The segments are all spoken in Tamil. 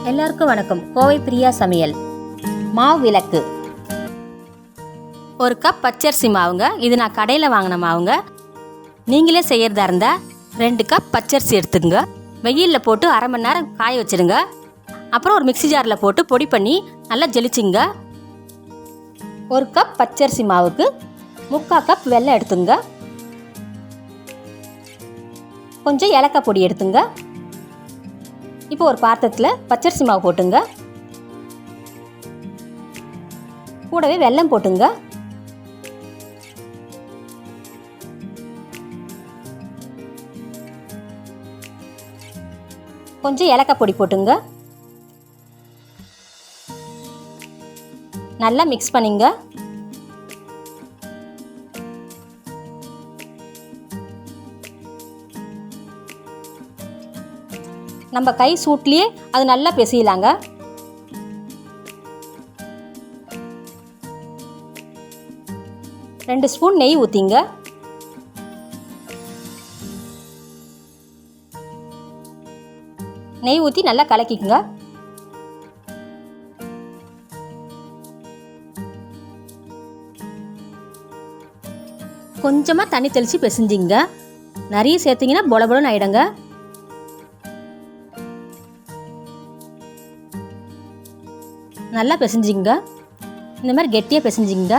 எல்லாருக்கும் வணக்கம். கோவை பிரியா சமையல். மாவிளக்கு. ஒரு கப் பச்சரிசி மாவுங்க. இது நான் கடையில் வாங்கின மாவுங்க. நீங்களே செய்யறதா இருந்தால் 2 கப் பச்சரிசி எடுத்துங்க. வெயிலில் போட்டு அரை மணி நேரம் காய வச்சுடுங்க. அப்புறம் ஒரு மிக்சி ஜாரில் போட்டு பொடி பண்ணி நல்லா ஜெலிச்சிங்க. ஒரு கப் பச்சரிசி மாவுக்கு 3/4 கப் வெல்லம் எடுத்துங்க. கொஞ்சம் ஏலக்காய் பொடி எடுத்துங்க. இப்போ ஒரு பாத்திரத்தில் பச்சரிசி மாவு போட்டுங்க. கூடவே வெல்லம் போட்டுங்க. கொஞ்சம் ஏலக்காய் பொடி போட்டுங்க. நல்லா மிக்ஸ் பண்ணிங்க. நம்ம கை சூட்லேயே அது நல்லா பிசையலாங்க. ரெண்டு ஸ்பூன் நெய் ஊற்றிங்க. நெய் ஊற்றி நல்லா கலக்கிக்குங்க. கொஞ்சமாக தண்ணி தெளித்து பிசைஞ்சிங்க. நிறைய சேர்த்திங்கன்னா பொலபொலன்னு ஆகிடுங்க. நல்லா பிசைஞ்சிங்க. இந்த மாதிரி கெட்டியாக பிசைஞ்சிங்க.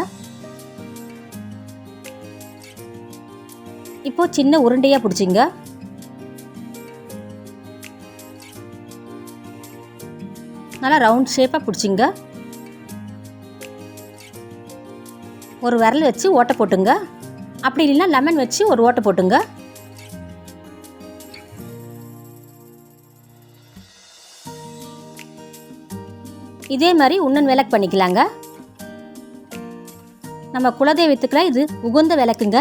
இப்போ சின்ன உருண்டையாக பிடிச்சிங்க. நல்லா ரவுண்ட் ஷேப்பாக பிடிச்சிங்க. ஒரு விரல் வச்சு ஓட்டை போட்டுங்க. அப்படி இல்லைன்னா லெமன் வச்சு ஒரு ஓட்டை போட்டுங்க. இதே மாதிரி உன்னன் விளக்கு பண்ணிக்கலாங்க. நம்ம குலதெய்வத்துக்குலாம் இது உகந்த விளக்குங்க.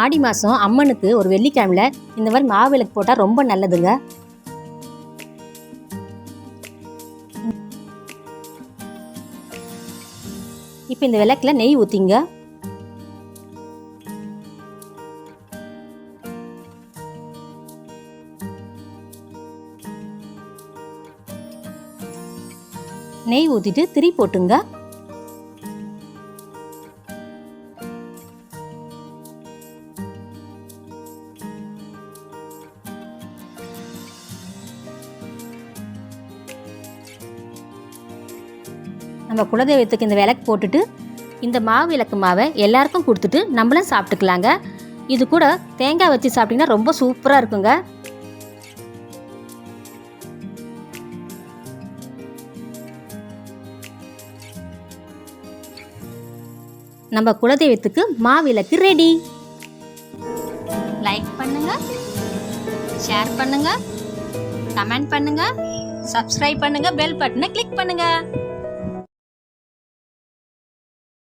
ஆடி மாதம் அம்மனுக்கு ஒரு வெள்ளிக்கிழமையில இந்த மாதிரி மாவிளக்கு போட்டால் ரொம்ப நல்லதுங்க. இப்போ இந்த விளக்குல நெய் ஊற்றிங்க. நெய் ஊற்றிட்டு திரி போட்டுங்க. நம்ம குலதெய்வத்துக்கு இந்த விளக்கு போட்டுட்டு இந்த மாவிளக்கு மாவை எல்லாருக்கும் கொடுத்துட்டு நம்மளும் சாப்பிட்டுக்கலாங்க. இது கூட தேங்காய் வச்சு சாப்பிட்டீங்கன்னா ரொம்ப சூப்பராக இருக்குங்க. நம்ம குலதெய்வத்துக்கு மாவிளக்கு ரெடி. லைக் பண்ணுங்க, ஷேர் பண்ணுங்க, கமெண்ட் பண்ணுங்க, சப்ஸ்கிரைப் பண்ணுங்க, பெல் பட்டனை கிளிக் பண்ணுங்க.